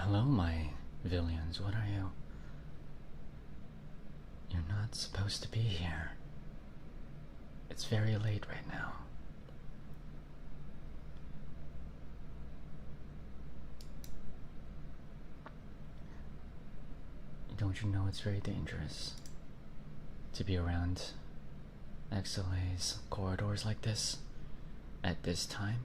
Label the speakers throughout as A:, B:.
A: Hello, my villains. What are you? You're not supposed to be here. It's very late right now. Don't you know it's very dangerous to be around XLA's corridors like this at this time?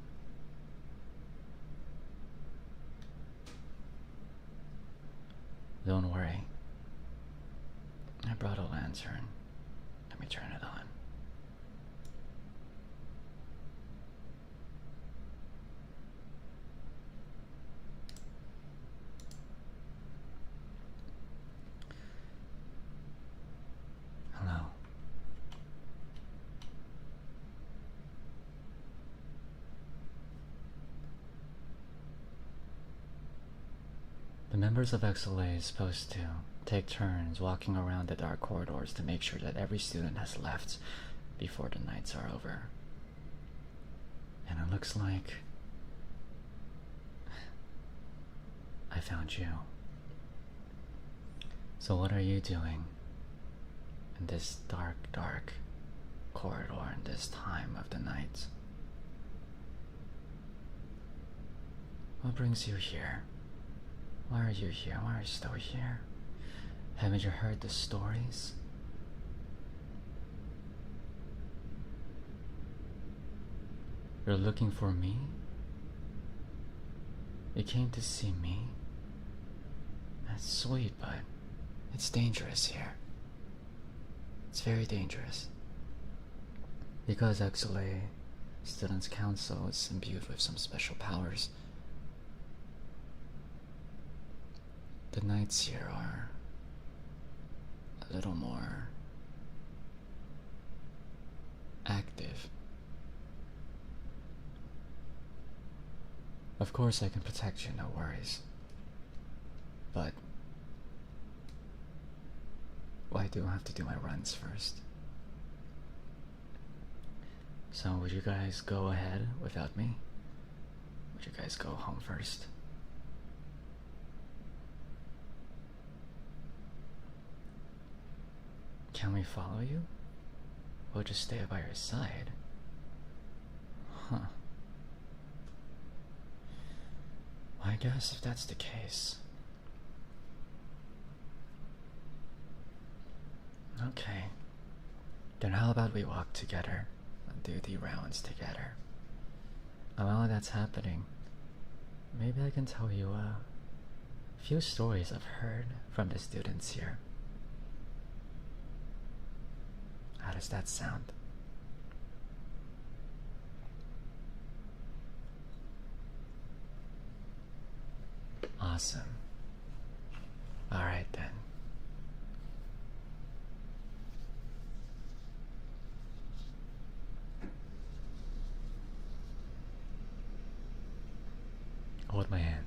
A: Don't worry. I brought a lantern. Let me turn it on. Hello. The members of XLA is supposed to take turns walking around the dark corridors to make sure that every student has left before the nights are over. And it looks like I found you. So what are you doing in this dark, dark corridor in this time of the night? What brings you here? Why are you here? Why are you still here? Haven't you heard the stories? You're looking for me? You came to see me? That's sweet, but it's dangerous here. It's very dangerous. Because XLA Students' Council is imbued with some special powers. The nights here are a little more active. Of course I can protect you, no worries. But I do have to do my runs first. So would you guys go ahead without me? Would you guys go home first? Can we follow you? We'll just stay by your side. Huh. I guess if that's the case. Okay. Then how about we walk together and do the rounds together? And while that's happening, maybe I can tell you a few stories I've heard from the students here. How does that sound? Awesome. Alright then. Hold my hand.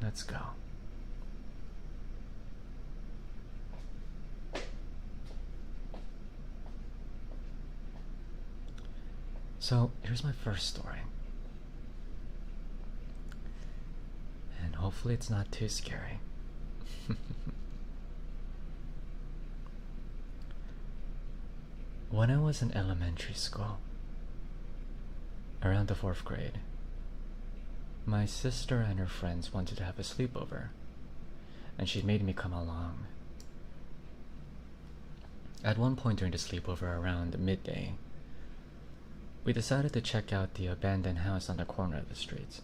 A: Let's go. So, here's my first story. And hopefully it's not too scary. When I was in elementary school, around the 4th grade, my sister and her friends wanted to have a sleepover, and she made me come along. At one point during the sleepover around midday, we decided to check out the abandoned house on the corner of the street.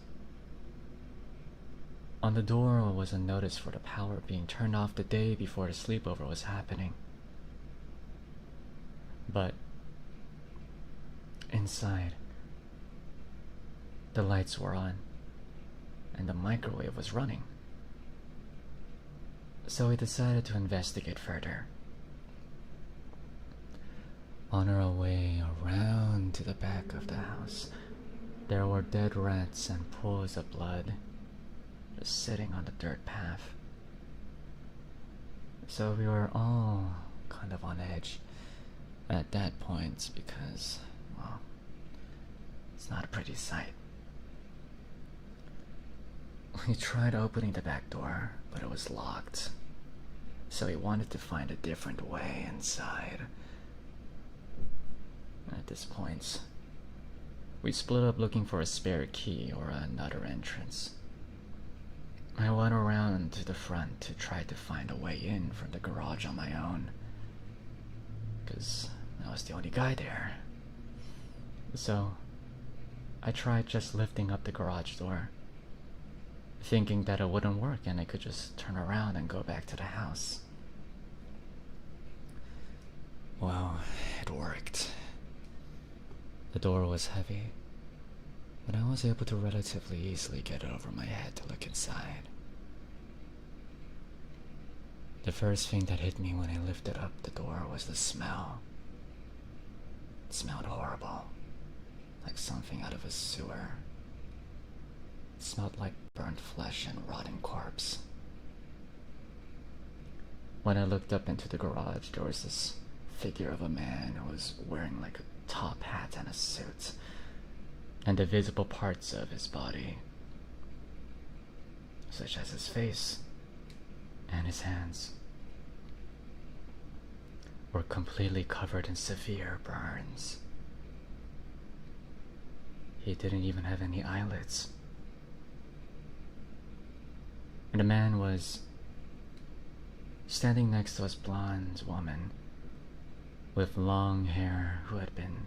A: On the door was a notice for the power being turned off the day before the sleepover was happening. But inside, the lights were on and the microwave was running. So we decided to investigate further. On our way around to the back of the house, there were dead rats and pools of blood just sitting on the dirt path. So we were all kind of on edge at that point because, well, it's not a pretty sight. We tried opening the back door, but it was locked. So he wanted to find a different way inside. At this point, we split up looking for a spare key or another entrance. I went around to the front to try to find a way in from the garage on my own, because I was the only guy there. So I tried just lifting up the garage door, thinking that it wouldn't work and I could just turn around and go back to the house. Well, it worked. The door was heavy, but I was able to relatively easily get it over my head to look inside. The first thing that hit me when I lifted up the door was the smell. It smelled horrible, like something out of a sewer. It smelled like burnt flesh and rotting corpse. When I looked up into the garage, there was this figure of a man who was wearing like a top hat and a suit, and the visible parts of his body, such as his face and his hands, were completely covered in severe burns. He didn't even have any eyelids. And the man was standing next to this blonde woman with long hair who had been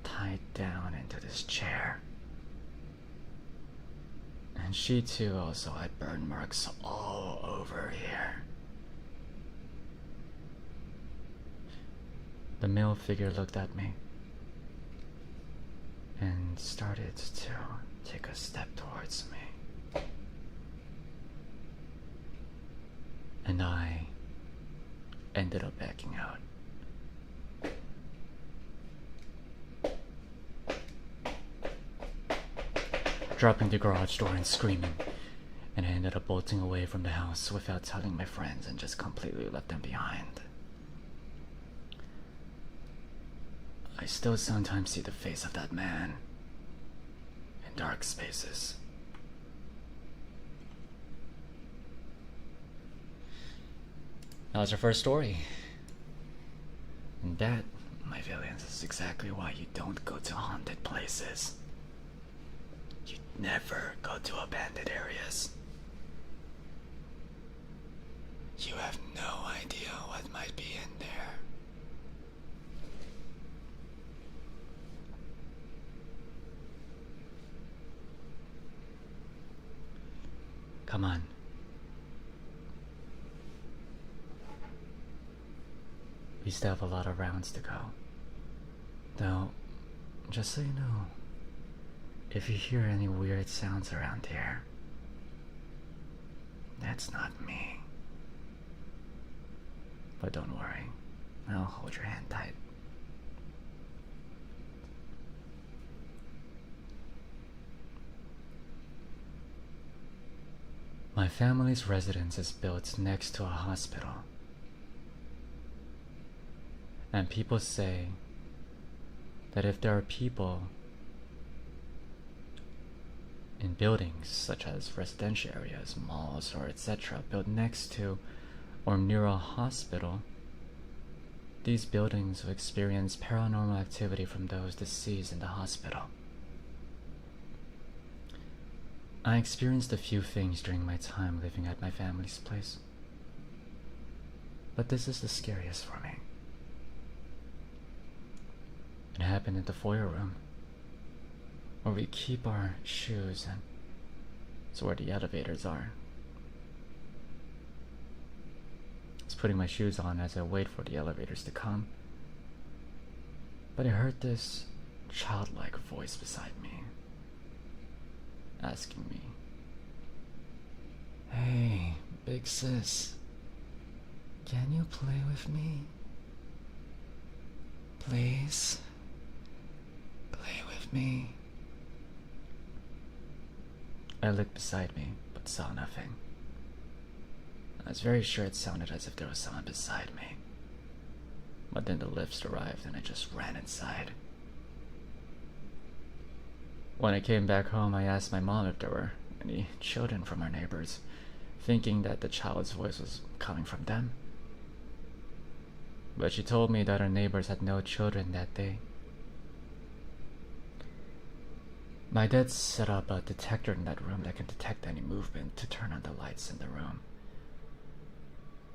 A: tied down into this chair. And she too also had burn marks all over here. The male figure looked at me and started to take a step towards me. And I ended up backing out. Dropping the garage door and screaming, and I ended up bolting away from the house without telling my friends and just completely left them behind. I still sometimes see the face of that man in dark spaces. That was our first story. And that, my villains, is exactly why you don't go to haunted places. You never go to abandoned areas. You have no idea what might be in there. Come on. We still have a lot of rounds to go. Though, just so you know, if you hear any weird sounds around here, that's not me. But don't worry, I'll hold your hand tight. My family's residence is built next to a hospital. And people say that if there are people in buildings such as residential areas, malls, or etc. built next to or near a hospital, these buildings will experience paranormal activity from those deceased in the hospital. I experienced a few things during my time living at my family's place, but this is the scariest for me. It happened in the foyer room, where we keep our shoes, and it's where the elevators are. I was putting my shoes on as I wait for the elevators to come, but I heard this childlike voice beside me, asking me, "Hey, big sis, can you play with me? Please, play with me." I looked beside me, but saw nothing. I was very sure it sounded as if there was someone beside me. But then the lifts arrived and I just ran inside. When I came back home, I asked my mom if there were any children from our neighbors, thinking that the child's voice was coming from them. But she told me that our neighbors had no children that day. My dad set up a detector in that room that can detect any movement to turn on the lights in the room.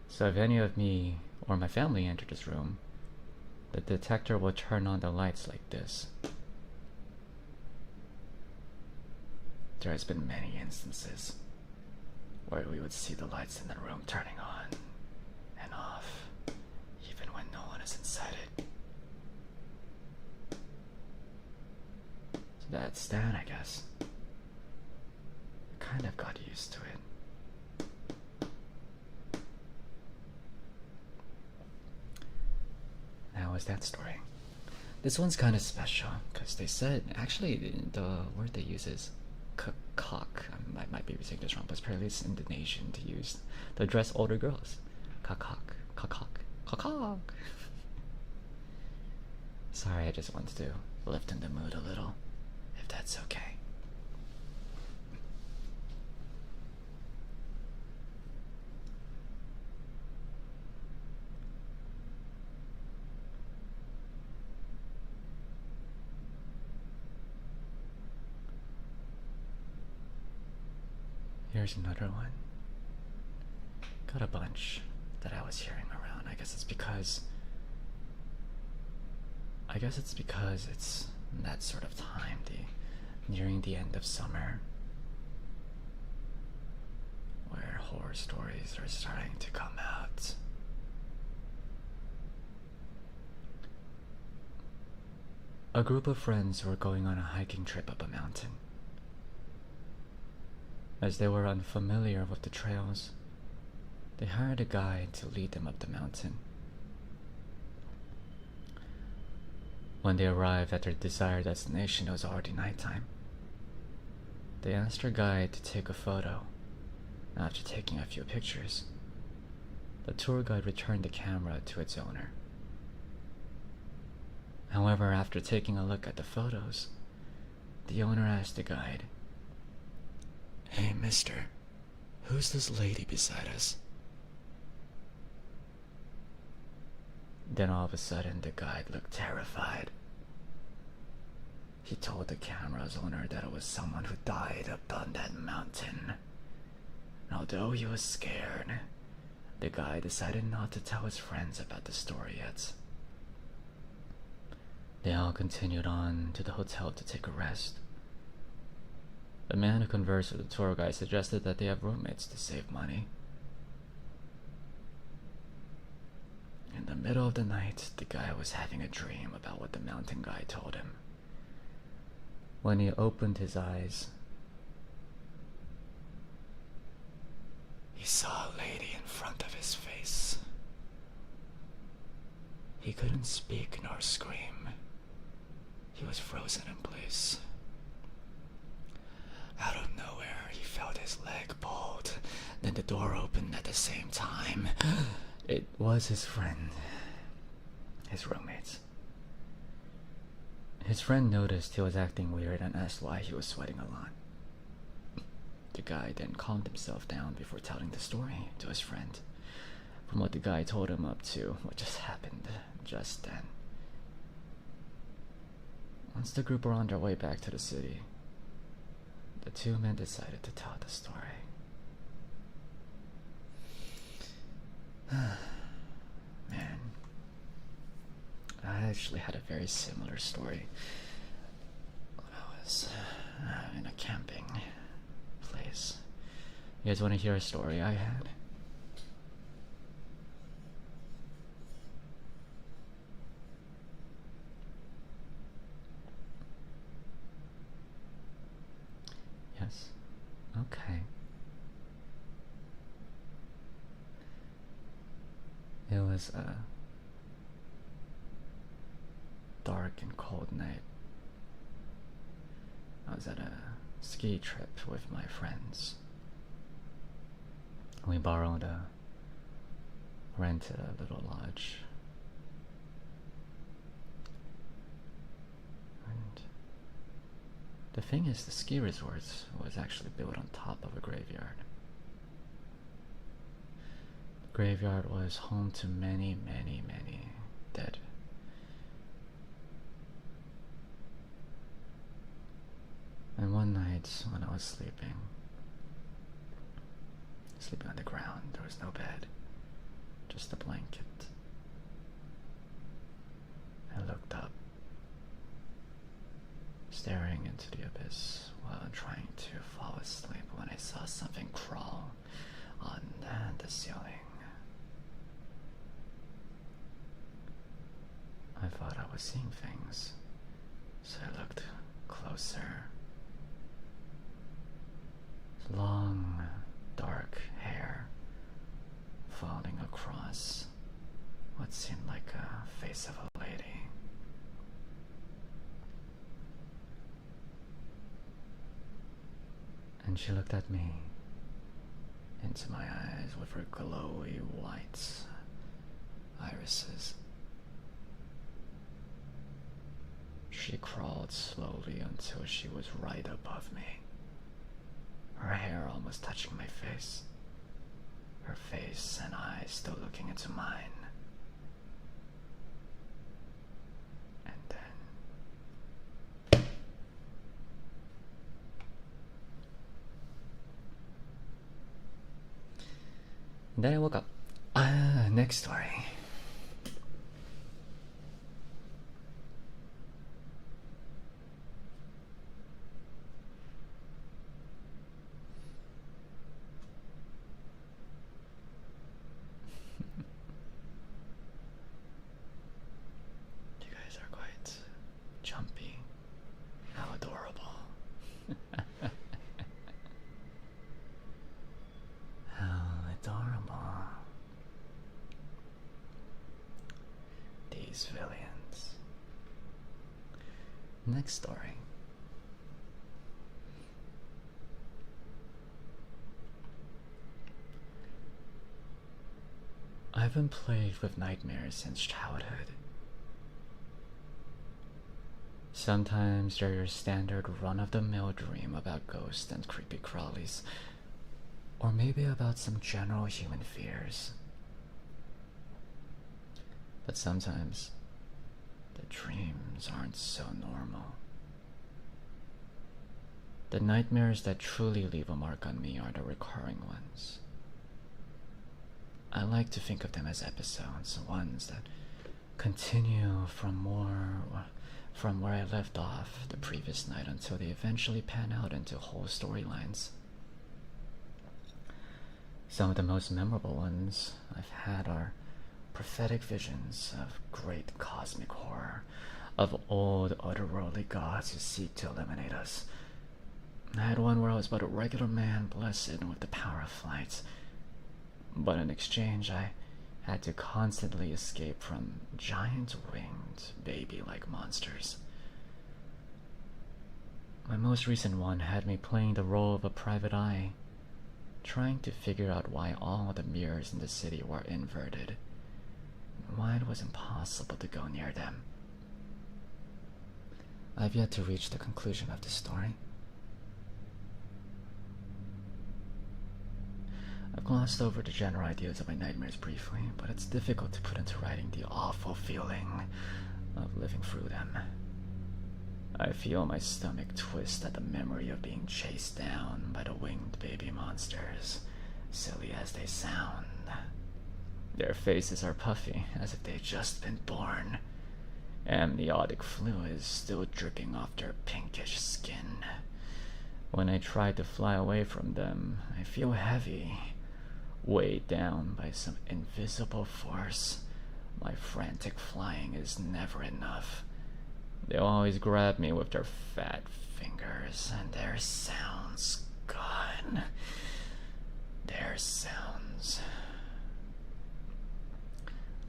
A: So if any of me or my family enter this room, the detector will turn on the lights like this. There has been many instances where we would see the lights in the room turning on and off, even when no one is inside it. So that's that, I guess. I kind of got used to it. That was that story. This one's kind of special because they said, actually, the word they use is cock. I might be saying this wrong, but apparently it's Indonesian to use to address older girls. Kakak, kakak, kakak. Sorry, I just wanted to lighten the mood a little, if that's okay. Here's another one. Got a bunch that I was hearing around. I guess it's because it's that sort of time, nearing the end of summer, where horror stories are starting to come out. A group of friends were going on a hiking trip up a mountain. As they were unfamiliar with the trails, they hired a guide to lead them up the mountain. When they arrived at their desired destination, it was already nighttime. They asked their guide to take a photo. After taking a few pictures, the tour guide returned the camera to its owner. However, after taking a look at the photos, the owner asked the guide, "Hey, mister, who's this lady beside us?" Then all of a sudden, the guide looked terrified. He told the camera's owner that it was someone who died up on that mountain. And although he was scared, the guy decided not to tell his friends about the story yet. They all continued on to the hotel to take a rest. The man who conversed with the tour guide suggested that they have roommates to save money. In the middle of the night, the guy was having a dream about what the mountain guide told him. When he opened his eyes, he saw a lady in front of his face. He couldn't speak nor scream. He was frozen in place. Out of nowhere, he felt his leg pulled. Then the door opened at the same time. It was his friend, his roommates. His friend noticed he was acting weird and asked why he was sweating a lot. The guy then calmed himself down before telling the story to his friend, from what the guy told him up to what just happened just then. Once the group were on their way back to the city, the two men decided to tell the story. Man, I actually had a very similar story when I was in a camping place. You guys want to hear a story I had? Yes? Okay. It was a dark and cold night. I was at a ski trip with my friends. We rented a little lodge. And The thing is, the ski resort was actually built on top of a graveyard. The graveyard was home to many, many, many dead. And one night when I was sleeping on the ground, there was no bed, just a blanket. I looked up, staring into the abyss while trying to fall asleep when I saw something crawl on the ceiling. I thought I was seeing things, so I looked closer. Long, dark hair falling across what seemed like a face of a lady. And she looked at me, into my eyes with her glowy white irises. She crawled slowly until she was right above me, her hair almost touching my face, her face and eyes still looking into mine. And then I woke up. Next story. You guys are quite jumpy. How adorable. How adorable. These villains. Next story. I've been plagued with nightmares since childhood. Sometimes they're your standard run-of-the-mill dream about ghosts and creepy crawlies, or maybe about some general human fears. But sometimes the dreams aren't so normal. The nightmares that truly leave a mark on me are the recurring ones. I like to think of them as episodes, ones that continue from where I left off the previous night until they eventually pan out into whole storylines. Some of the most memorable ones I've had are prophetic visions of great cosmic horror, of old otherworldly gods who seek to eliminate us. I had one where I was but a regular man blessed with the power of flight, but in exchange I had to constantly escape from giant winged baby-like monsters. My most recent one had me playing the role of a private eye, trying to figure out why all the mirrors in the city were inverted, and why it was impossible to go near them. I've yet to reach the conclusion of this story. I've glossed over the general ideas of my nightmares briefly, but it's difficult to put into writing the awful feeling of living through them. I feel my stomach twist at the memory of being chased down by the winged baby monsters, silly as they sound. Their faces are puffy, as if they've just been born. Amniotic fluid is still dripping off their pinkish skin. When I try to fly away from them, I feel heavy, weighed down by some invisible force. My frantic flying is never enough. They'll always grab me with their fat fingers, and their sounds, God, their sounds.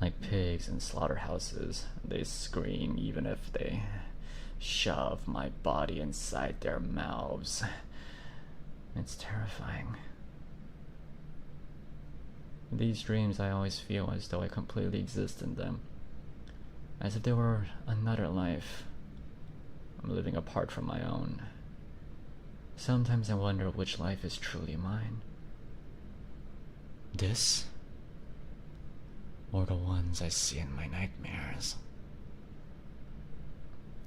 A: Like pigs in slaughterhouses, they scream even if they shove my body inside their mouths. It's terrifying. In these dreams, I always feel as though I completely exist in them, as if they were another life I'm living apart from my own. Sometimes I wonder which life is truly mine. This? Or the ones I see in my nightmares.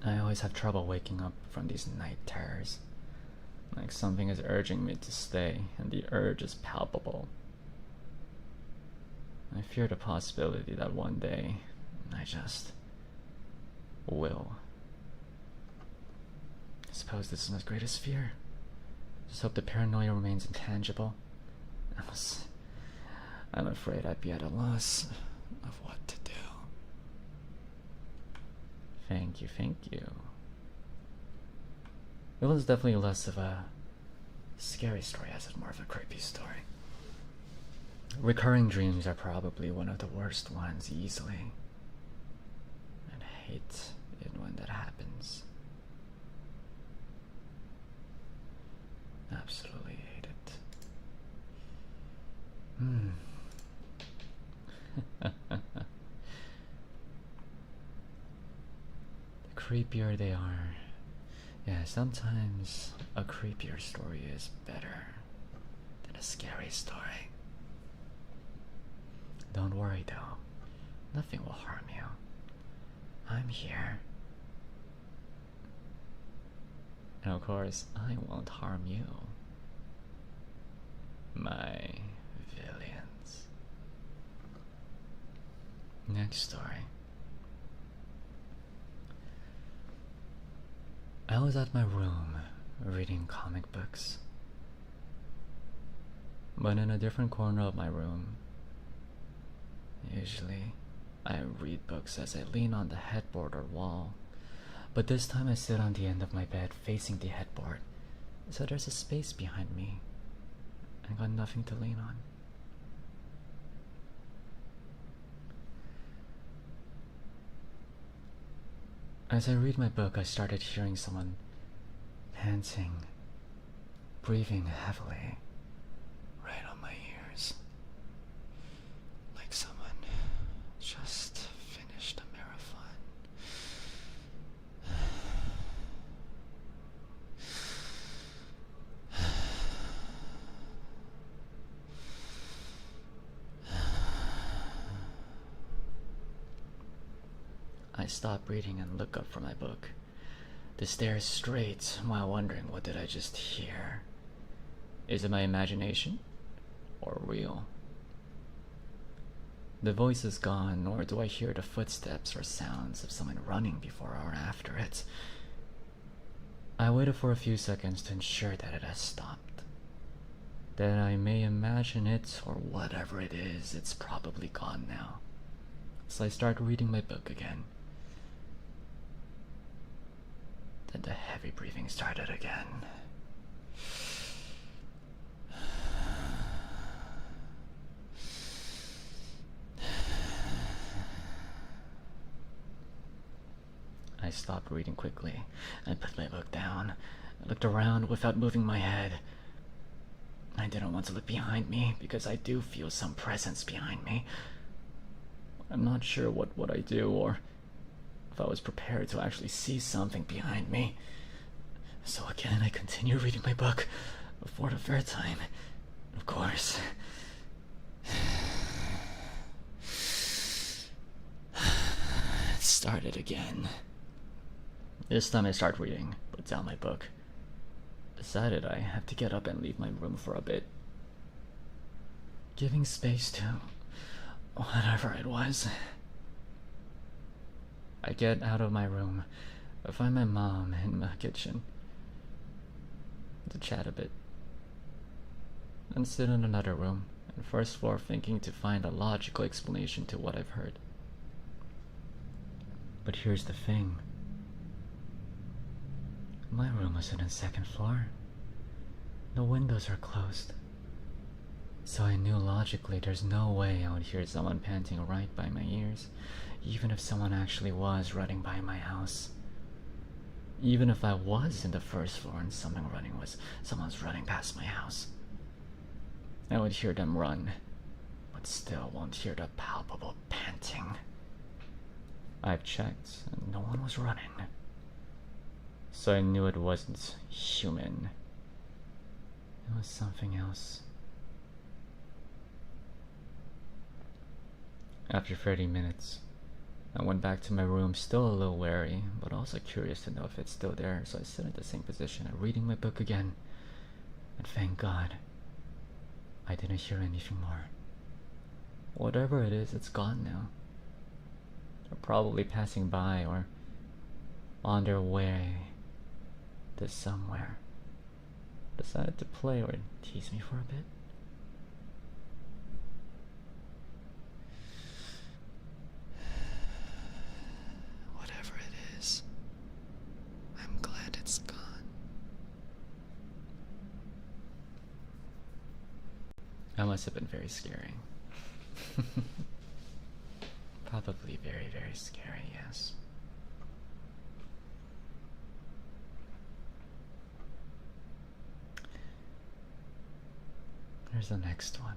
A: I always have trouble waking up from these night terrors. Like something is urging me to stay, and the urge is palpable. I fear the possibility that one day I just will. I suppose this is my greatest fear. Just hope the paranoia remains intangible. I'm afraid I'd be at a loss of what to do. Thank you, thank you. It was definitely less of a scary story as it's more of a creepy story. Recurring dreams are probably one of the worst ones easily. And I hate it when that happens. Absolutely hate it. The creepier they are. Yeah, sometimes a creepier story is better than a scary story. Don't worry though, nothing will harm you. I'm here. And of course, I won't harm you. My villains. Next story. I was at my room reading comic books. But in a different corner of my room. Usually, I read books as I lean on the headboard or wall. But this time I sit on the end of my bed facing the headboard, so there's a space behind me. I got nothing to lean on. As I read my book, I started hearing someone panting, breathing heavily, right on my ears. Like someone just finished a marathon. I stop reading and look up from my book, to stare straight while wondering, what did I just hear? Is it my imagination or real? The voice is gone, nor do I hear the footsteps or sounds of someone running before or after it. I waited for a few seconds to ensure that it has stopped. That I may imagine it or whatever it is, it's probably gone now. So I start reading my book again. Then the heavy breathing started again. I stopped reading quickly and put my book down. I looked around without moving my head. I didn't want to look behind me because I do feel some presence behind me. I'm not sure what would I do or if I was prepared to actually see something behind me. So again, I continue reading my book for the third time. Of course. It started again. This time I start reading, put down my book. Decided I have to get up and leave my room for a bit. Giving space to whatever it was. I get out of my room. I find my mom in the kitchen to chat a bit. Then sit in another room, on the first floor, thinking to find a logical explanation to what I've heard. But here's the thing. My room is on the second floor. The windows are closed. So I knew logically there's no way I would hear someone panting right by my ears, even if someone actually was running by my house. Even if I was in the first floor and someone's running past my house. I would hear them run, but still won't hear the palpable panting. I've checked, and no one was running. So I knew it wasn't human. It was something else. After 30 minutes, I went back to my room, still a little wary, but also curious to know if it's still there, so I sit in the same position and reading my book again. And thank God, I didn't hear anything more. Whatever it is, it's gone now. They're probably passing by or on their way to somewhere. Decided to play or tease me for a bit. Whatever it is, I'm glad it's gone. That must have been very scary. Probably very, very scary, yes. Here's the next one.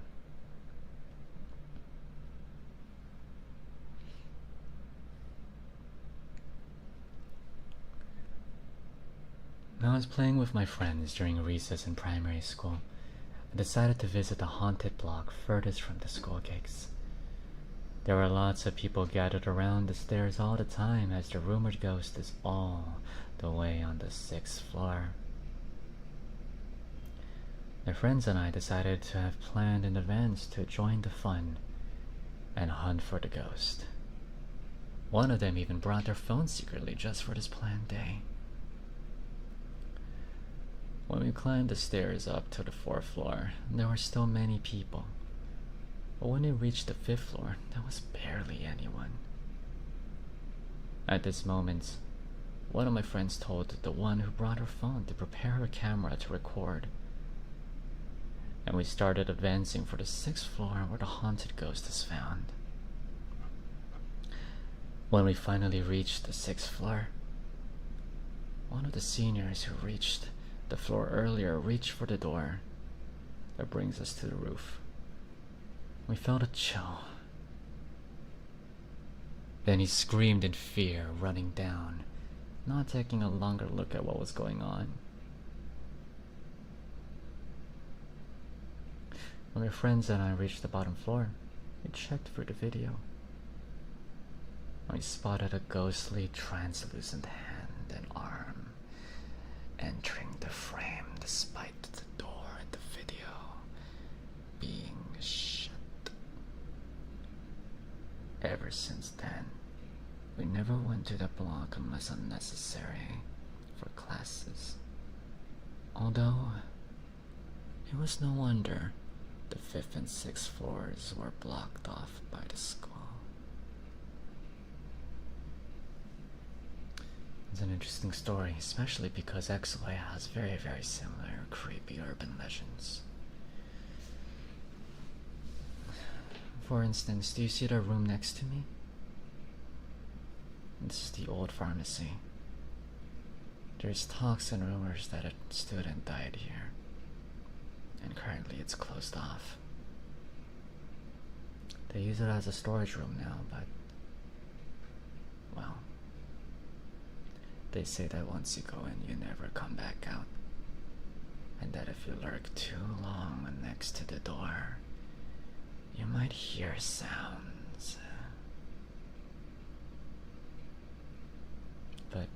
A: When I was playing with my friends during recess in primary school, I decided to visit the haunted block furthest from the school gates. There were lots of people gathered around the stairs all the time, as the rumored ghost is all the way on the 6th floor. My friends and I decided to have planned in advance to join the fun and hunt for the ghost. One of them even brought their phone secretly just for this planned day. When we climbed the stairs up to the 4th floor, there were still many people. But when we reached the 5th floor, there was barely anyone. At this moment, one of my friends told the one who brought her phone to prepare her camera to record. And we started advancing for the 6th floor where the haunted ghost is found. When we finally reached the 6th floor, one of the seniors who reached the floor earlier reached for the door that brings us to the roof. We felt a chill. Then he screamed in fear, running down, not taking a longer look at what was going on. When my friends and I reached the bottom floor, we checked for the video. I spotted a ghostly, translucent hand and arm entering the frame despite the door in the video being shut. Ever since then, we never went to the block unless unnecessary for classes. Although, it was no wonder the 5th and 6th floors were blocked off by the school. It's an interesting story, especially because XSOLEIL has very, very similar creepy urban legends. For instance, do you see the room next to me? This is the old pharmacy. There's talks and rumors that a student died here, and currently it's closed off. They use it as a storage room now, but, well, they say that once you go in, you never come back out, and that if you lurk too long next to the door, you might hear sounds. But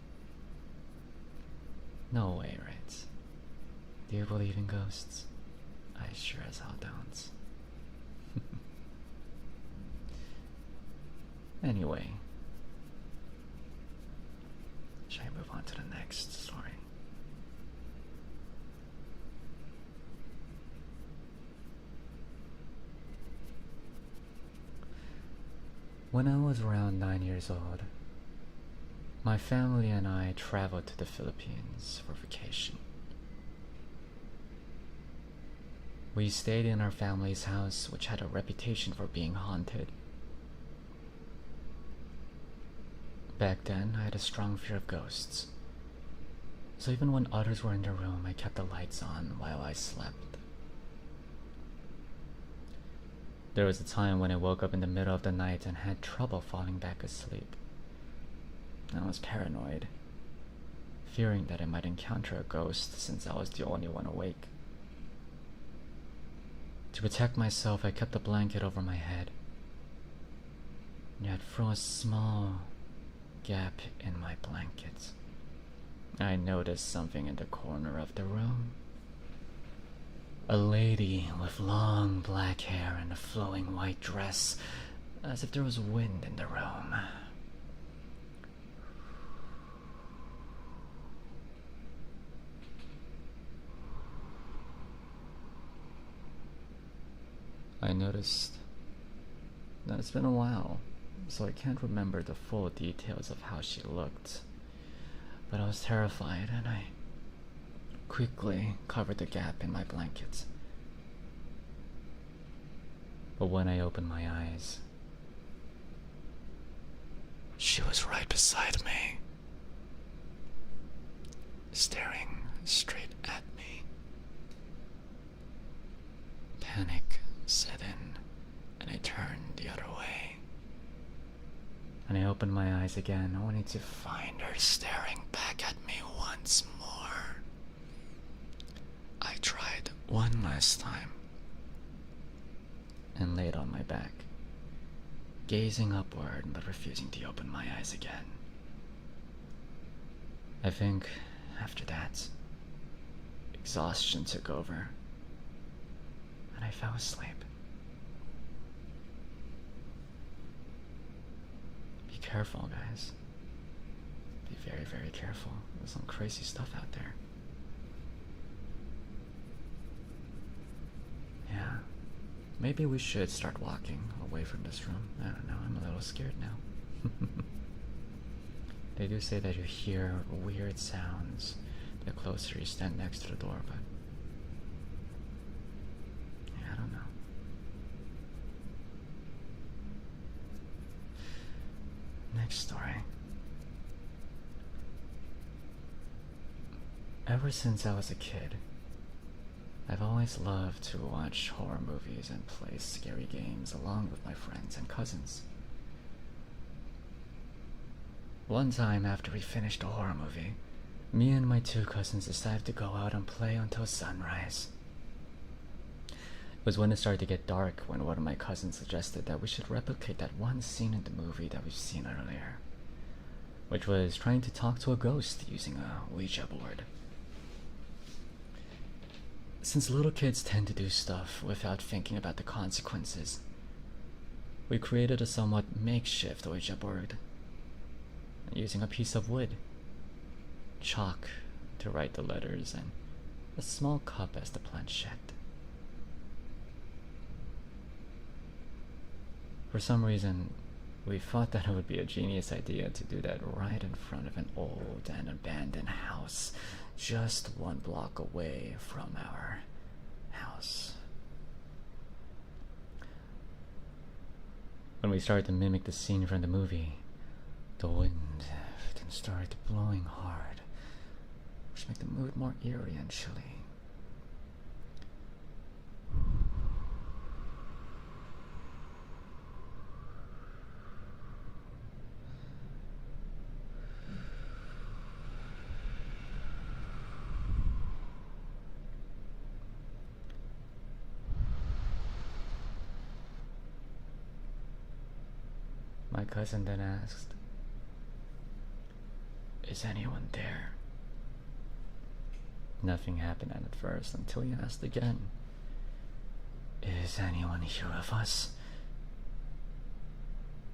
A: no way, right? Do you believe in ghosts? I sure as hell don't. Anyway, shall I move on to the next story? When I was around 9 years old, my family and I traveled to the Philippines for vacation. We stayed in our family's house, which had a reputation for being haunted. Back then, I had a strong fear of ghosts, so even when others were in the room, I kept the lights on while I slept. There was a time when I woke up in the middle of the night and had trouble falling back asleep. I was paranoid, fearing that I might encounter a ghost since I was the only one awake. To protect myself, I kept the blanket over my head, yet through a small gap in my blanket, I noticed something in the corner of the room. A lady with long black hair and a flowing white dress, as if there was wind in the room. I noticed that it's been a while, so I can't remember the full details of how she looked. But I was terrified, and I quickly covered the gap in my blanket. But when I opened my eyes, she was right beside me, staring straight at me. Panic set in, and I turned the other way. And I opened my eyes again, only to find her staring back at me once more. I tried one last time and laid on my back, gazing upward but refusing to open my eyes again. I think after that, exhaustion took over, and I fell asleep. Be careful, guys. Be very, very careful. There's some crazy stuff out there. Yeah. Maybe we should start walking away from this room. I don't know, I'm a little scared now. They do say that you hear weird sounds the closer you stand next to the door, but yeah, I don't know. Next story. Ever since I was a kid, I've always loved to watch horror movies and play scary games along with my friends and cousins. One time after we finished a horror movie, me and my two cousins decided to go out and play until sunrise. It was when it started to get dark when one of my cousins suggested that we should replicate that one scene in the movie that we've seen earlier, which was trying to talk to a ghost using a Ouija board. Since little kids tend to do stuff without thinking about the consequences, we created a somewhat makeshift Ouija board using a piece of wood, chalk to write the letters, and a small cup as the planchette. For some reason, we thought that it would be a genius idea to do that right in front of an old and abandoned house just 1 block away from our house. When we started to mimic the scene from the movie, the wind then started blowing hard, which made the mood more eerie and chilly. My cousin then asked, "Is anyone there?" Nothing happened at first until he asked again, "Is anyone here with us?"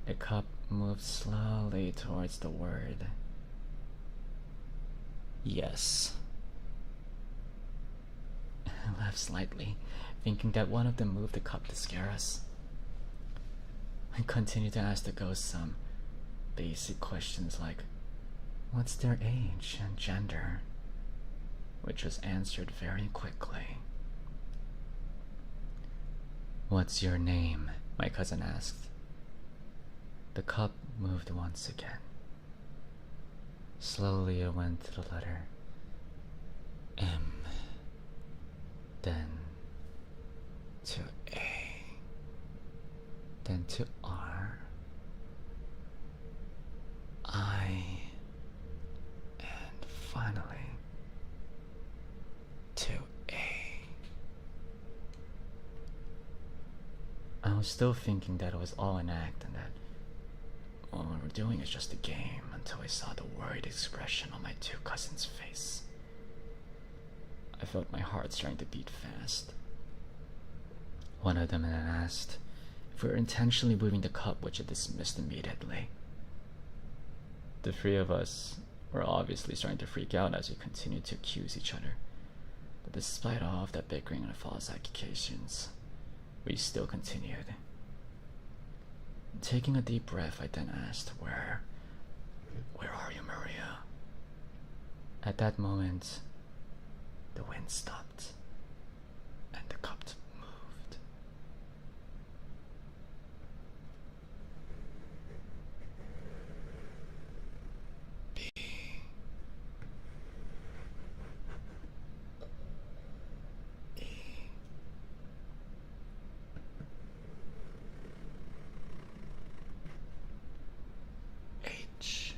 A: The cup moved slowly towards the word yes. I laughed slightly, thinking that one of them moved the cup to scare us. I continued to ask the ghost some basic questions like, what's their age and gender, which was answered very quickly. "What's your name?" my cousin asked. The cup moved once again. Slowly it went to the letter M, then to A, then to R, I, and finally to A. was still thinking that it was all an act and that all we were doing is just a game until I saw the worried expression on my two cousins' face. I felt my heart starting to beat fast. One of them had asked if we were intentionally moving the cup, which I dismissed immediately. The three of us were obviously starting to freak out as we continued to accuse each other. But despite all of that bickering and false accusations, we still continued. Taking a deep breath, I then asked, Where are you, Maria? At that moment, the wind stopped, and the cup moved. B. E. H.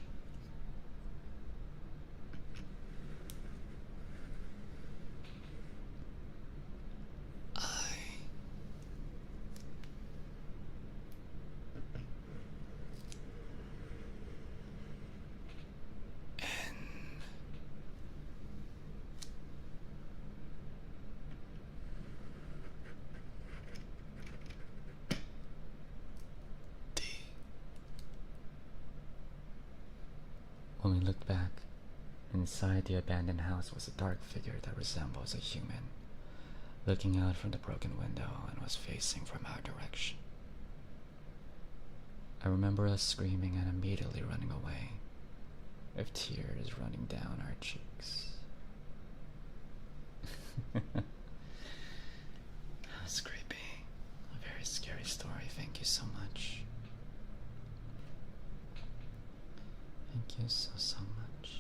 A: When we looked back, inside the abandoned house was a dark figure that resembles a human, looking out from the broken window and was facing from our direction. I remember us screaming and immediately running away, with tears running down our cheeks. That was creepy. A very scary story. Thank you so much. Thank you so much.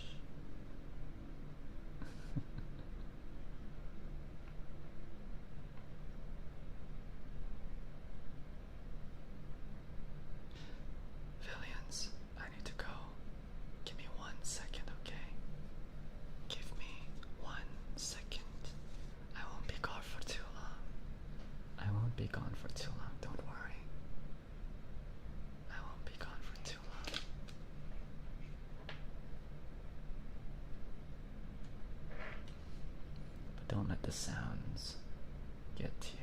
A: Villians, I need to go. Give me 1 second, okay? Give me 1 second. I won't be gone for too long. I won't be gone for too long, don't worry. I won't be gone for too long. But don't let the sounds get to you.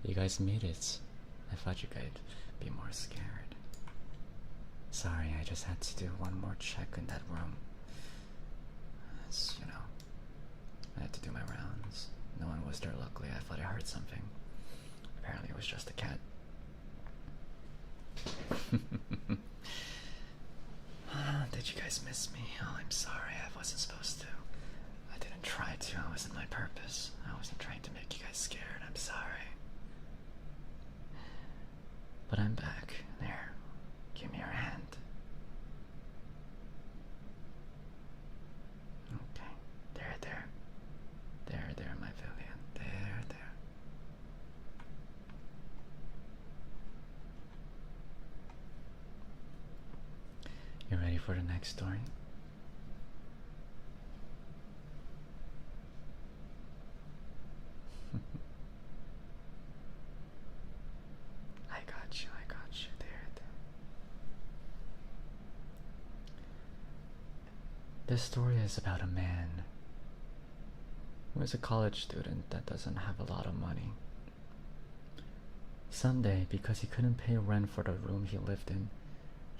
A: You guys made it. I thought you could be more scared. Sorry, I just had to do one more check in that room. As you know, I had to do my rounds. No one was there, luckily. I thought I heard something. Apparently it was just a cat. Did you guys miss me? Oh, I'm sorry, I wasn't supposed to. I didn't try to, it wasn't my purpose. I wasn't trying to make you guys scared, I'm sorry. But I'm back. There, give me your hand. for the next story? I got you, there. This story is about a man who is a college student that doesn't have a lot of money. Someday, because he couldn't pay rent for the room he lived in,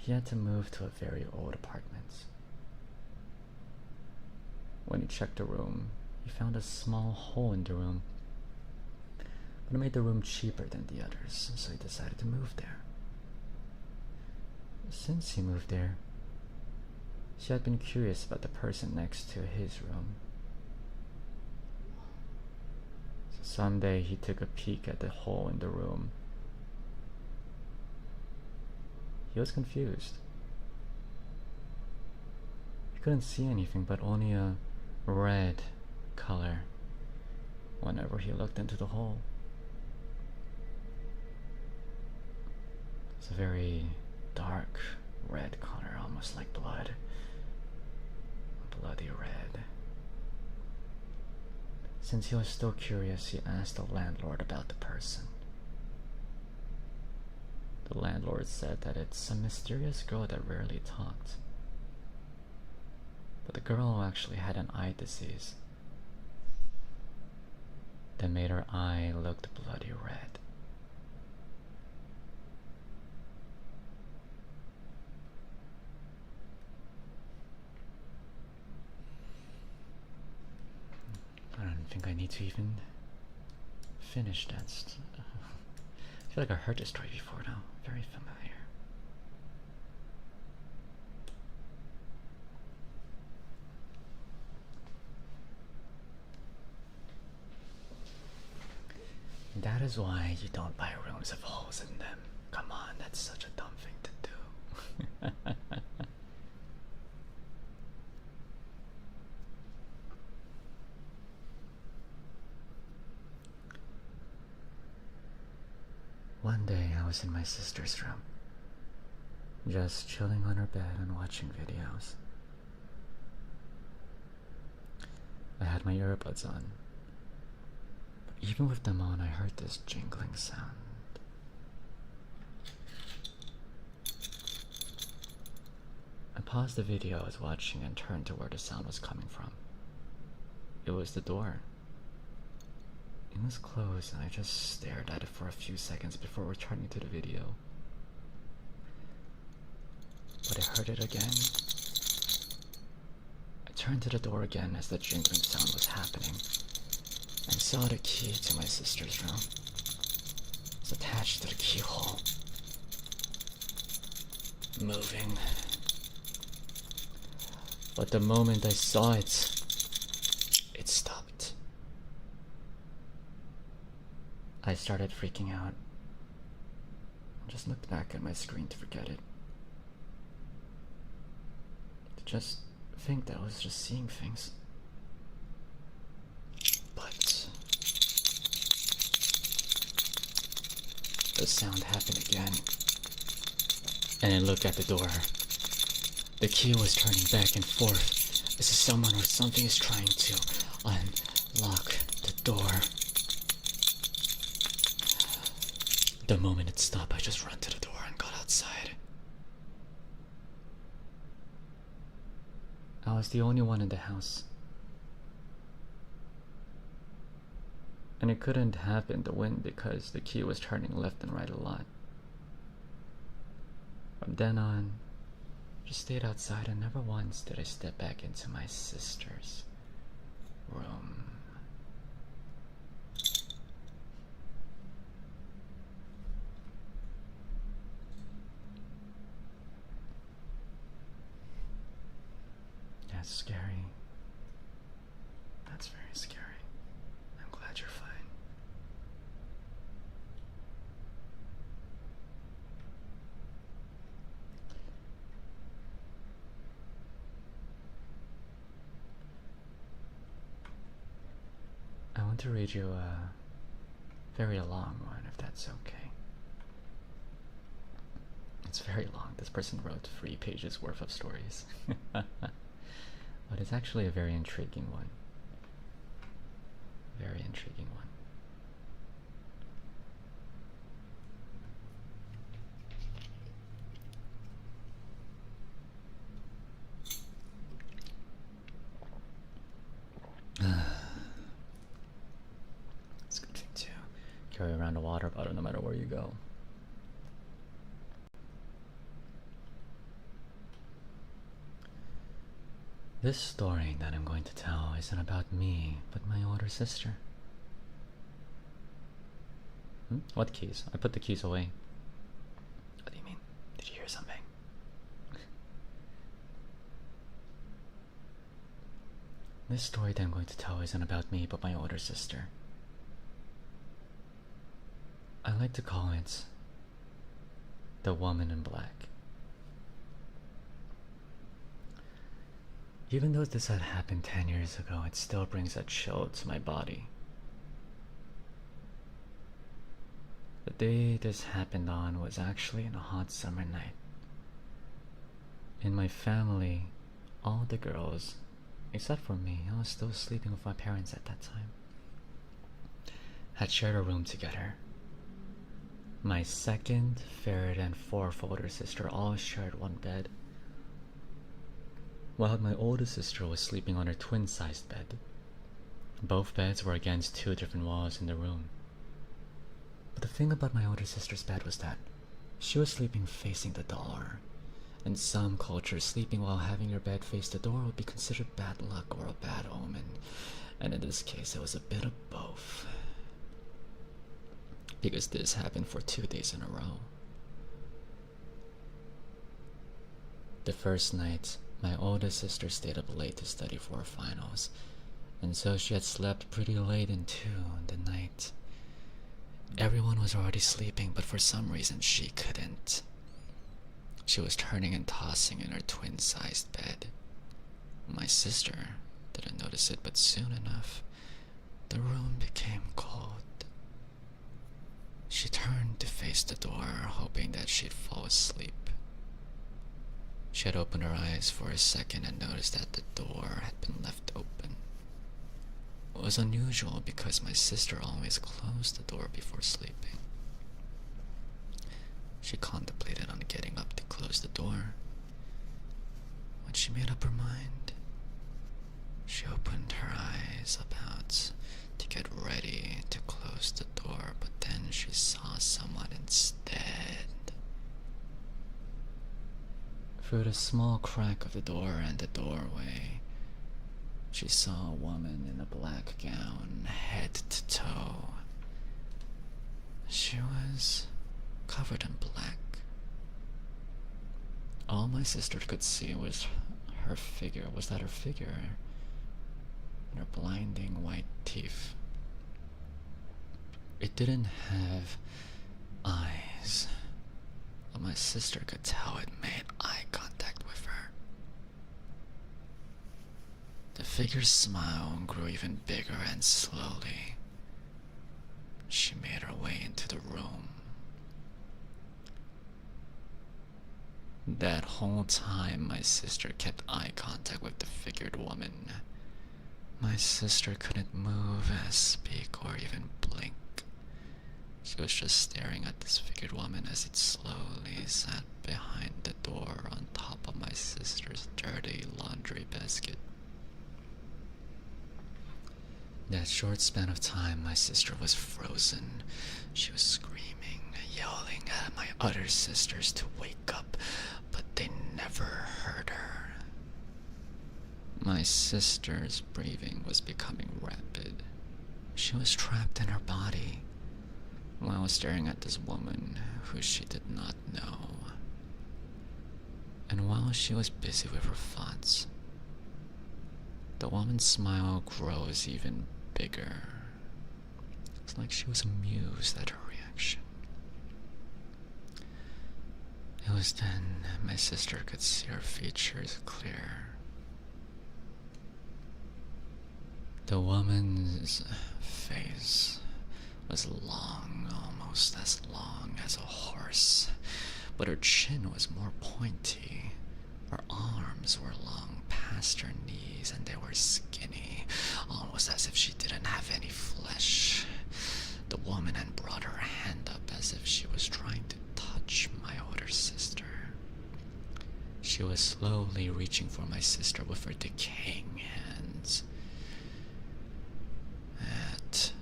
A: he had to move to a very old apartment. When he checked the room, he found a small hole in the room, but it made the room cheaper than the others, so he decided to move there. Since he moved there, he had been curious about the person next to his room. So someday he took a peek at the hole in the room. He was confused. He couldn't see anything but only a red color whenever he looked into the hole. It's a very dark red color, almost like blood. Bloody red. Since he was still curious, he asked the landlord about the person. The landlord said that it's a mysterious girl that rarely talked. But the girl actually had an eye disease that made her eye look bloody red. I don't think I need to even finish that. I feel like I heard this story before now. Very familiar. That is why you don't buy rooms with holes in them. Come on, that's such a dumb thing to do. One day I was in my sister's room, just chilling on her bed and watching videos. I had my earbuds on, but even with them on I heard this jingling sound. I paused the video I was watching and turned to where the sound was coming from. It was the door. It was closed and I just stared at it for a few seconds before returning to the video. But I heard it again. I turned to the door again as the jingling sound was happening and saw the key to my sister's room. It was attached to the keyhole, moving. But the moment I saw it, it stopped. I started freaking out. I just looked back at my screen to forget it. To just think that I was just seeing things. But the sound happened again. And I looked at the door. The key was turning back and forth as if someone or something is trying to unlock the door. The moment it stopped, I just ran to the door and got outside. I was the only one in the house. And it couldn't have been the wind because the key was turning left and right a lot. From then on, I just stayed outside and never once did I step back into my sister's room. That's scary. That's very scary. I'm glad you're fine. I want to read you a very long one, if that's okay. It's very long. This person wrote 3 pages worth of stories. But it's actually a very intriguing one. Very intriguing one. It's a good thing to carry around a water bottle no matter where you go. This story that I'm going to tell isn't about me, but my older sister. What keys? I put the keys away. What do you mean? Did you hear something? This story that I'm going to tell isn't about me, but my older sister. I like to call it The Woman in Black. Even though this had happened 10 years ago, it still brings a chill to my body. The day this happened on was actually on a hot summer night. In my family, all the girls, except for me, I was still sleeping with my parents at that time, had shared a room together. My second, third, and fourth older sister all shared one bed, while my oldest sister was sleeping on her twin-sized bed. Both beds were against 2 different walls in the room. But the thing about my older sister's bed was that she was sleeping facing the door. In some cultures, sleeping while having your bed face the door would be considered bad luck or a bad omen, and in this case it was a bit of both. Because this happened for 2 days in a row. The first night, my oldest sister stayed up late to study for her finals, and so she had slept pretty late into the night. Everyone was already sleeping, but for some reason she couldn't. She was turning and tossing in her twin-sized bed. My sister didn't notice it, but soon enough, the room became cold. She turned to face the door, hoping that she'd fall asleep. She had opened her eyes for a second and noticed that the door had been left open. It was unusual because my sister always closed the door before sleeping. She contemplated on getting up to close the door. When she made up her mind, she opened her eyes about to get ready to close the door, but then she saw someone instead. Through the small crack of the door and the doorway, she saw a woman in a black gown, head to toe. She was covered in black. All my sister could see was her figure, and her blinding white teeth. It didn't have eyes, but my sister could tell it made eye contact with her. The figure's smile grew even bigger, and slowly she made her way into the room. That whole time, my sister kept eye contact with the figured woman. My sister couldn't move, speak, or even blink. She was just staring at this figured woman as it slowly sat behind the door on top of my sister's dirty laundry basket. That short span of time, my sister was frozen. She was screaming, yelling at my other sisters to wake up, but they never heard her. My sister's breathing was becoming rapid. She was trapped in her body, while staring at this woman who she did not know. And while she was busy with her thoughts, the woman's smile grows even bigger. It's like she was amused at her reaction. It was then my sister could see her features clear. The woman's face was long, almost as long as a horse,
B: but her chin was more pointy. Her arms were long past her knees and they were skinny, almost as if she didn't have any flesh. The woman had brought her hand up as if she was trying to touch my older sister. She was slowly reaching for my sister with her decaying hands. At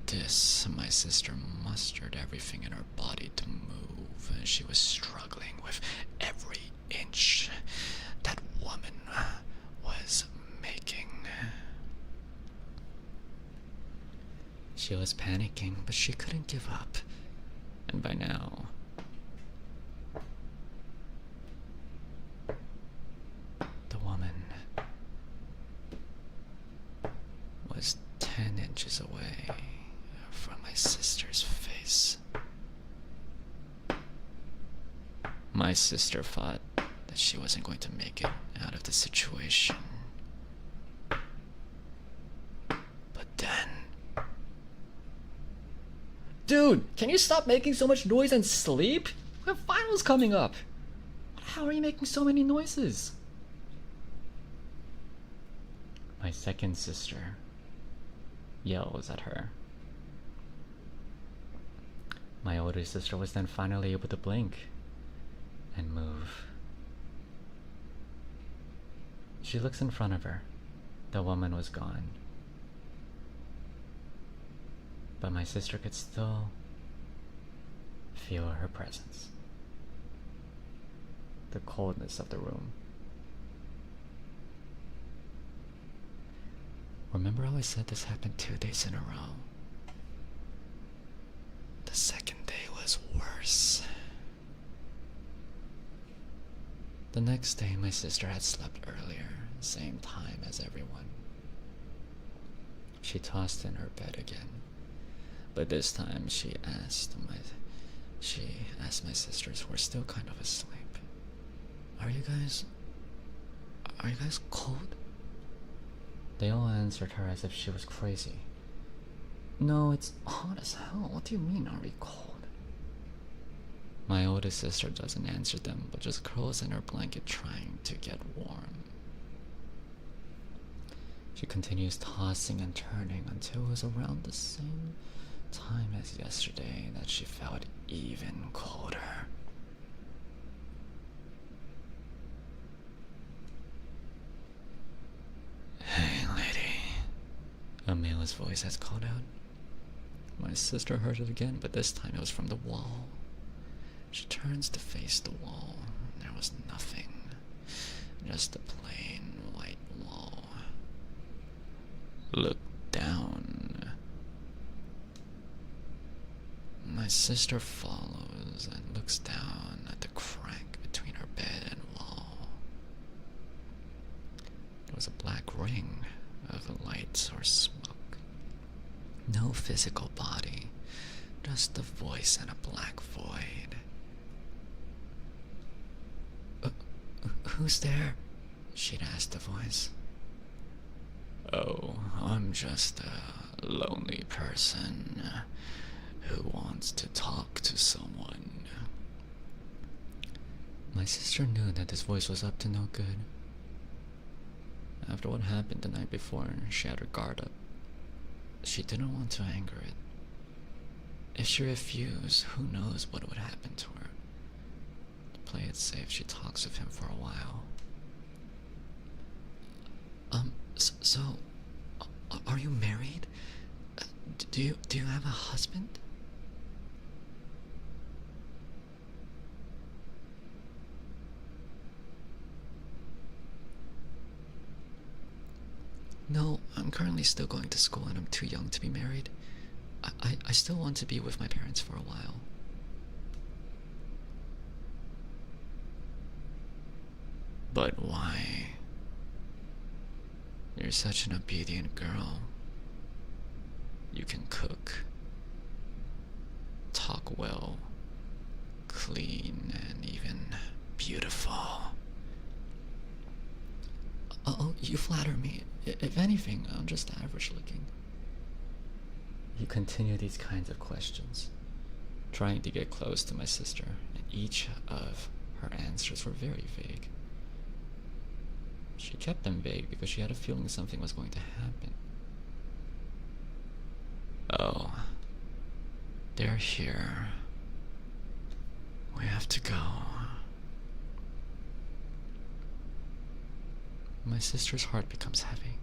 B: this, my sister mustered everything in her body to move, and she was struggling with every inch that woman was making. She was panicking, but she couldn't give up. And by now, the woman was 10 inches away from my sister's face. My sister thought that she wasn't going to make it out of the situation. But then... Dude, can you stop making so much noise and sleep? We have finals coming up. How are you making so many noises? My second sister yells at her. My older sister was then finally able to blink and move. She looks in front of her. The woman was gone. But my sister could still feel her presence. The coldness of the room. Remember how I said this happened 2 days in a row? The second day was worse. The next day, my sister had slept earlier, same time as everyone. She tossed in her bed again, but this time she asked my sisters who were still kind of asleep, Are you guys cold? They all answered her as if she was crazy. No, it's hot as hell. What do you mean, are we cold? My oldest sister doesn't answer them, but just curls in her blanket trying to get warm. She continues tossing and turning until it was around the same time as yesterday that she felt even colder. Hey, lady. A male's voice has called out. My sister heard it again, but this time it was from the wall. She turns to face the wall. There was nothing. Just a plain white wall. Look down. My sister follows and looks down at the crack between her bed and wall. There was a black ring of light or smoke. No physical body, just a voice and a black void. Who's there? She'd asked the voice. Oh, I'm just a lonely person who wants to talk to someone. My sister knew that this voice was up to no good. After what happened the night before, she had her guard up. She didn't want to anger it. If she refused, who knows what would happen to her. To play it safe, she talks with him for a while. So, are you married? Do you have a husband? No, I'm currently still going to school and I'm too young to be married. I still want to be with my parents for a while. But why? You're such an obedient girl. You can cook, talk well, clean, and even beautiful. Oh, you flatter me. If anything, I'm just average looking. You continue these kinds of questions, trying to get close to my sister and each of her answers were very vague. She kept them vague because she had a feeling something was going to happen. Oh, they're here. We have to go. My sister's heart becomes heavy.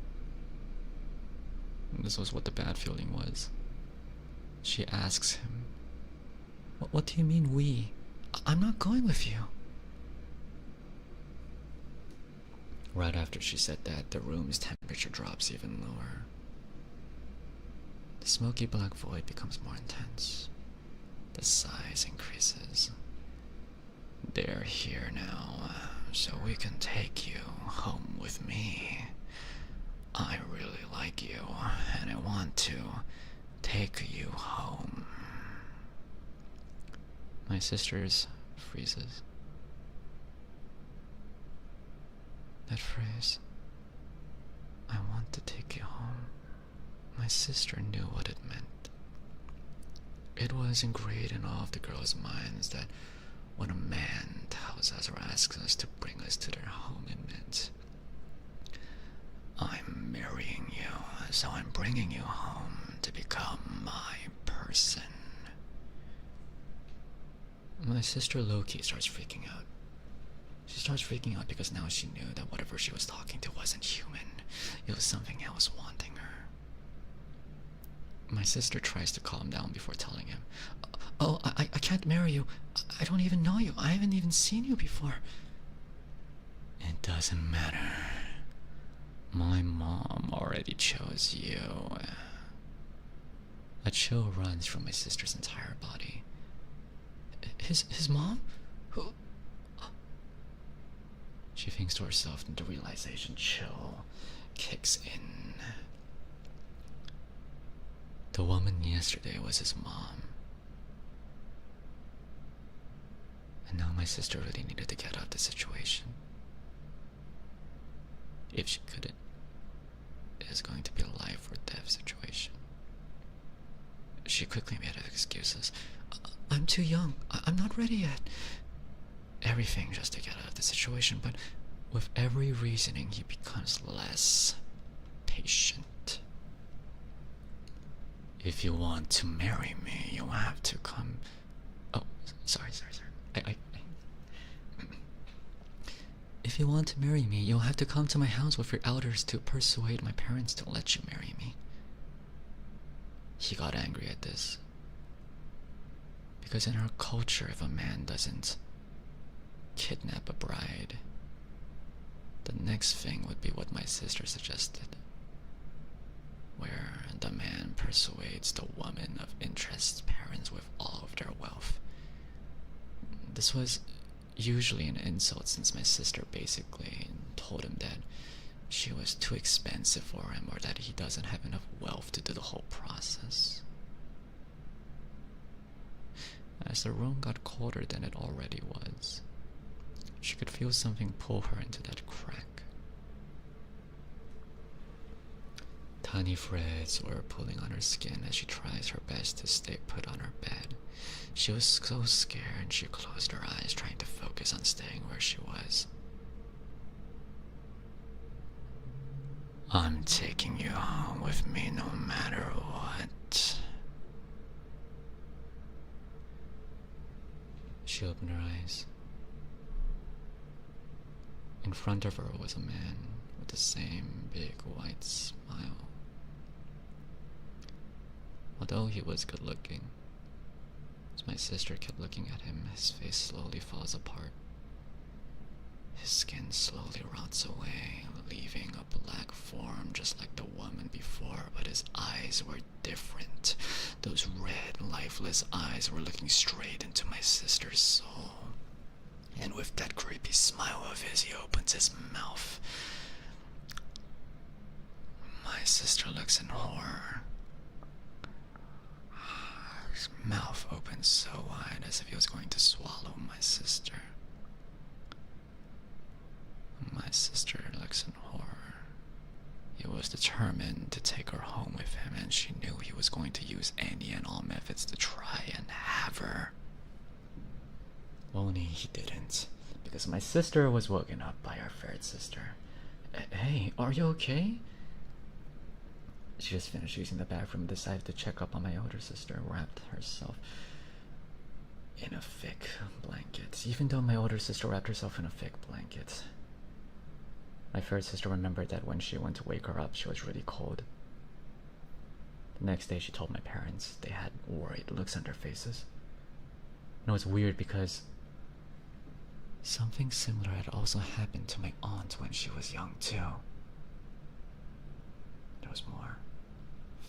B: This was what the bad feeling was. She asks him, What do you mean we? I'm not going with you. Right after she said that, the room's temperature drops even lower. The smoky black void becomes more intense. The size increases. They're here now, so we can take you home with me. I really like you, and I want to take you home. My sister's freezes. That phrase, I want to take you home, my sister knew what it meant. It was ingrained in all of the girls' minds that when a man tells us or asks us to bring us to their home, it meant, I'm marrying you, so I'm bringing you home to become my person. My sister low-key starts freaking out. She starts freaking out because now she knew that whatever she was talking to wasn't human. It was something else wanting her. My sister tries to calm down before telling him, Oh, I can't marry you. I don't even know you. I haven't even seen you before. It doesn't matter. My mom already chose you. A chill runs from my sister's entire body. His mom? Who? She thinks to herself, and the realization chill kicks in. The woman yesterday was his mom. And now my sister really needed to get out of the situation. If she couldn't, it is going to be a life or death situation. She quickly made her excuses. I'm too young. I'm not ready yet. Everything just to get out of the situation, but with every reasoning, he becomes less patient. If you want to marry me, you'll have to come. Oh, sorry. If you want to marry me, you'll have to come to my house with your elders to persuade my parents to let you marry me. He got angry at this. Because in our culture, if a man doesn't kidnap a bride, the next thing would be what my sister suggested, where the man persuades the woman of interest's parents with all of their wealth. This was usually an insult, since my sister basically told him that she was too expensive for him, or that he doesn't have enough wealth to do the whole process. As the room got colder than it already was, she could feel something pull her into that crack. Tiny threads were pulling on her skin as she tries her best to stay put on her bed. She was so scared she closed her eyes, trying to focus on staying where she was. I'm taking you home with me no matter what. She opened her eyes. In front of her was a man with the same big white smile. Although he was good looking, as my sister kept looking at him, his face slowly falls apart. His skin slowly rots away, leaving a black form just like the woman before, but his eyes were different. Those red, lifeless eyes were looking straight into my sister's soul. And with that creepy smile of his, he opens his mouth. My sister looks in horror. His mouth opens so wide as if he was going to swallow my sister. My sister looks in horror. He was determined to take her home with him, and she knew he was going to use any and all methods to try and have her. Well,
A: he didn't, because my sister was woken up by our third sister. Hey, are you okay? She just finished using the bathroom and decided to check up on my older sister, wrapped herself in a thick blanket. Even though my older sister wrapped herself in a thick blanket, my third sister remembered that when she went to wake her up, she was really cold. The next day, she told my parents. They had worried looks on their faces. And it was weird because something similar had also happened to my aunt when she was young too. There was more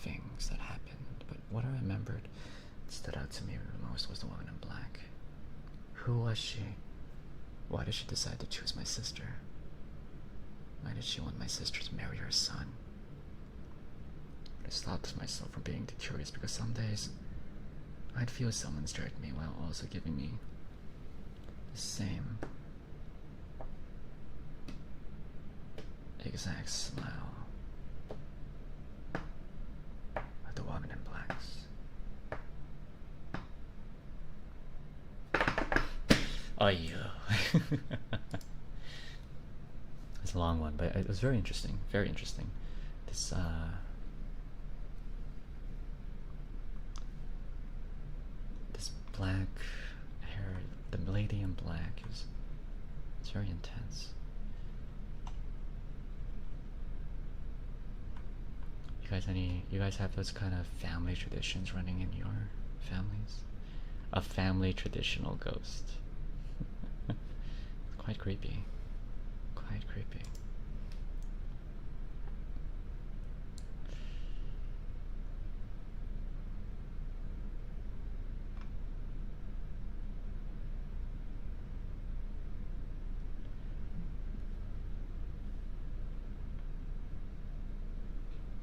A: things that happened, but what I remembered that stood out to me the most was the woman in black. Who was she? Why did she decide to choose my sister? Why did she want my sister to marry her son? I stopped myself from being too curious because some days I'd feel someone stare at me while also giving me the same exact smile of the woman in blacks. Oh yeah. It's a long one, but it was very interesting. Very interesting. This this black hair, the lady in black, it's very intense. You guys have those kind of family traditions running in your families? A family traditional ghost. Quite creepy. Quite creepy.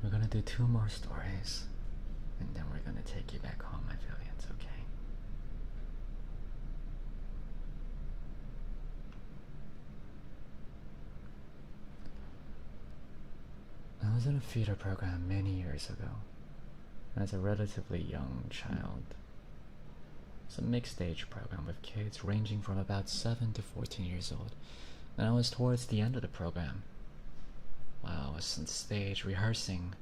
A: We're gonna do 2 more stories, and then we're gonna take you back home, my Villians, okay? I was in a theater program many years ago, as a relatively young child. It's a mixed stage program with kids ranging from about 7 to 14 years old, and I was towards the end of the program, while I was on stage rehearsing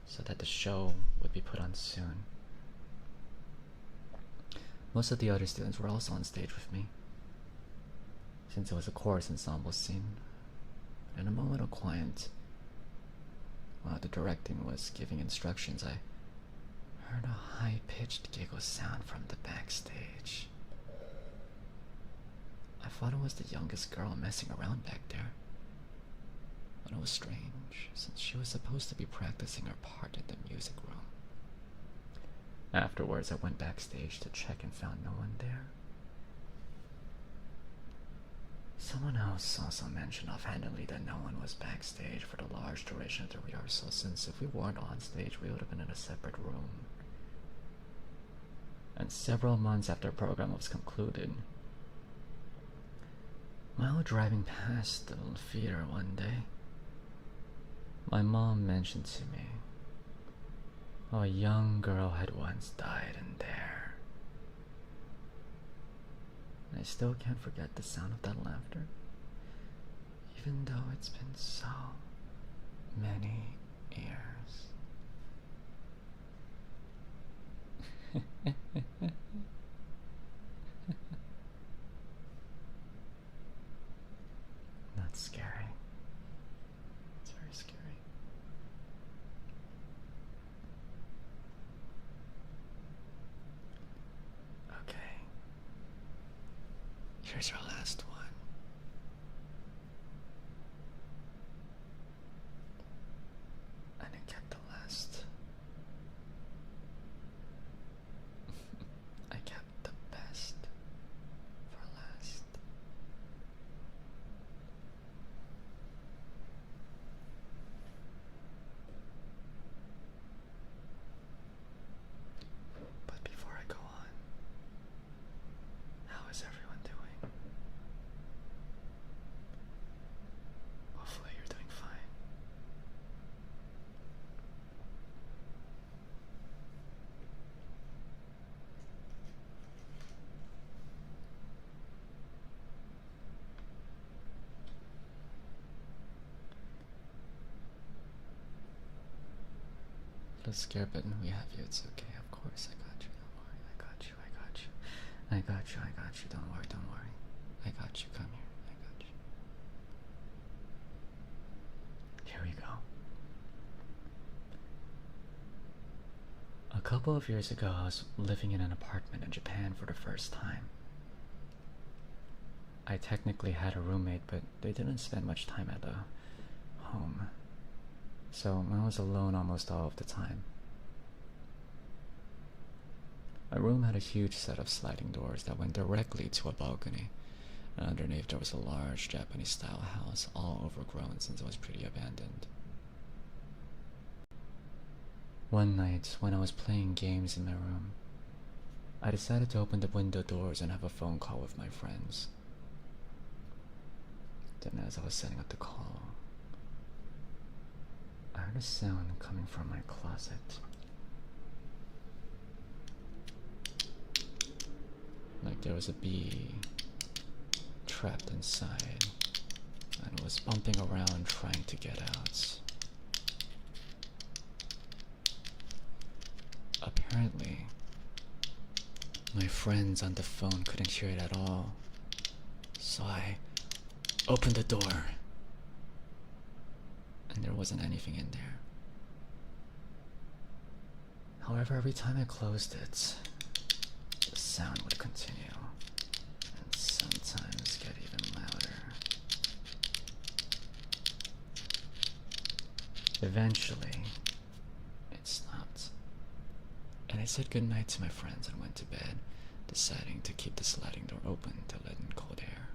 A: so that the show would be put on soon. Most of the other students were also on stage with me, since it was a chorus ensemble scene. In a moment of quiet, while the directing was giving instructions, I heard a high-pitched giggle sound from the backstage. I thought it was the youngest girl messing around back there. But it was strange, since she was supposed to be practicing her part in the music room. Afterwards, I went backstage to check and found no one there. Someone else also mentioned offhandedly that no one was backstage for the large duration of the rehearsal, since if we weren't on stage, we would have been in a separate room. And several months after the program was concluded, while driving past the theater one day, my mom mentioned to me how a young girl had once died in there. And I still can't forget the sound of that laughter, even though it's been so many years. That's scary. It's very scary. Okay. Here's our last one. I didn't get the last. I kept the best for last. But before I go on, how is everyone doing? little scared, but we have you. It's okay. Of course, I got you. Don't worry. I got you. I got you. I got you. I got you. Don't worry. Don't worry. I got you. Come here. I got you. Here we go. A couple of years ago, I was living in an apartment in Japan for the first time. I technically had a roommate, but they didn't spend much time at the home. So I was alone almost all of the time. My room had a huge set of sliding doors that went directly to a balcony, and underneath there was a large Japanese-style house, all overgrown since it was pretty abandoned. One night, when I was playing games in my room, I decided to open the window doors and have a phone call with my friends. Then as I was setting up the call, I heard a sound coming from my closet. Like there was a bee trapped inside and was bumping around trying to get out. Apparently, my friends on the phone couldn't hear it at all, so I opened the door, and there wasn't anything in there. However, every time I closed it, the sound would continue, and sometimes get even louder. Eventually, it stopped, and I said goodnight to my friends and went to bed, deciding to keep the sliding door open to let in cold air.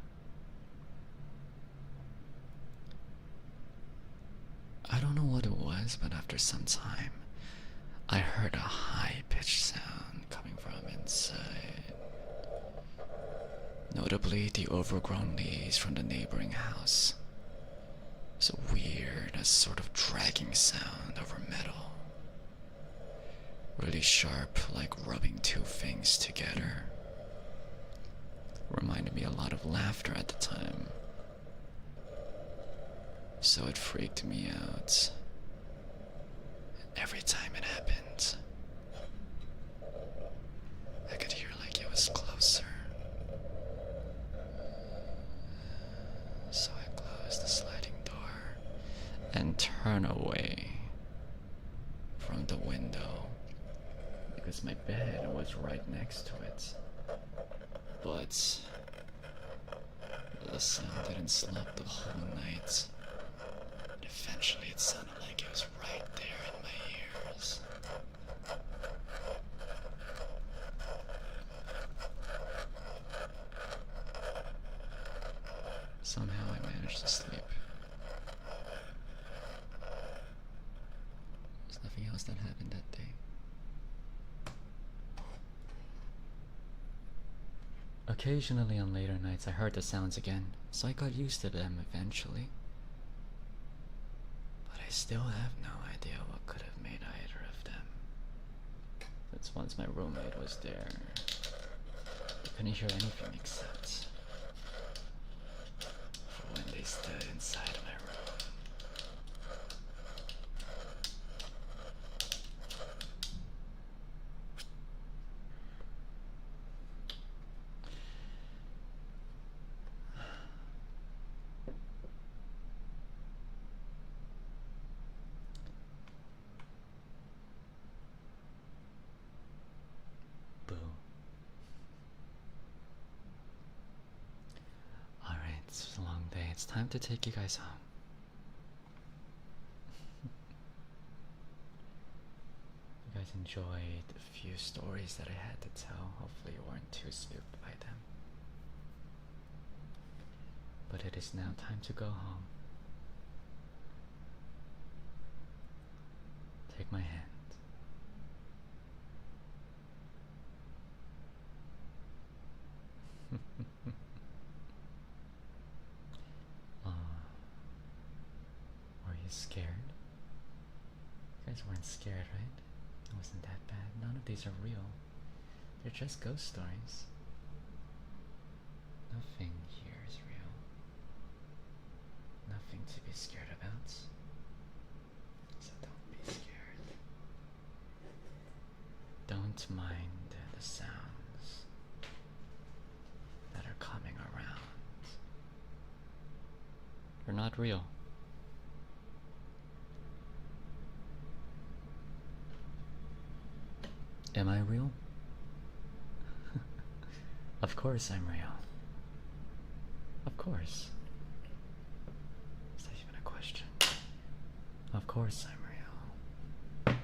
A: I don't know what it was, but after some time, I heard a high-pitched sound coming from inside. Notably, the overgrown leaves from the neighboring house. It was a weird, a sort of dragging sound over metal. Really sharp, like rubbing two things together. Reminded me a lot of laughter at the time. So it freaked me out. Every time it happened, I could hear like it was closer. So I closed the sliding door and turned away from the window because my bed was right next to it. But the sound didn't stop the whole night. Eventually it sounded like it was right there in my ears. Somehow I managed to sleep. There's nothing else that happened that day. Occasionally on later nights I heard the sounds again, so I got used to them eventually. I still have no idea what could have made either of them. Since once my roommate was there, I couldn't hear anything except for when they stood inside my room. It's a long day. It's time to take you guys home. You guys enjoyed a few stories that I had to tell. Hopefully you weren't too spooked by them. But it is now time to go home. Take my hand. Were you scared? You guys weren't scared, right? It wasn't that bad. None of these are real. They're just ghost stories. Nothing here is real. Nothing to be scared about. So don't be scared. Don't mind the sounds that are coming around. You're not real. Am I real? Of course I'm real. Of course. Is that even a question? Of course I'm real.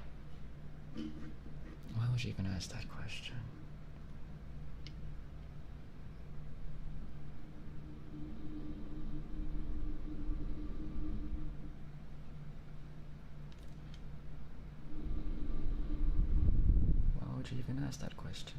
A: Why would you even ask that question? Why would you even ask that question?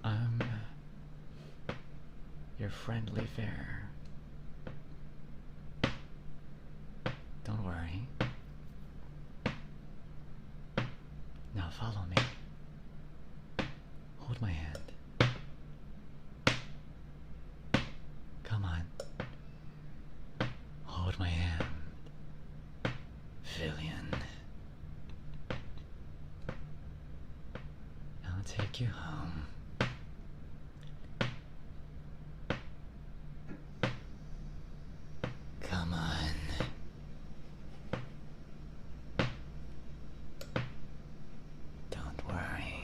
A: I'm your friendly fare. Don't worry. Now follow me. Hold my hand. Come on. Hold my hand. Vermillion. I'll take you home. Come on. Don't worry.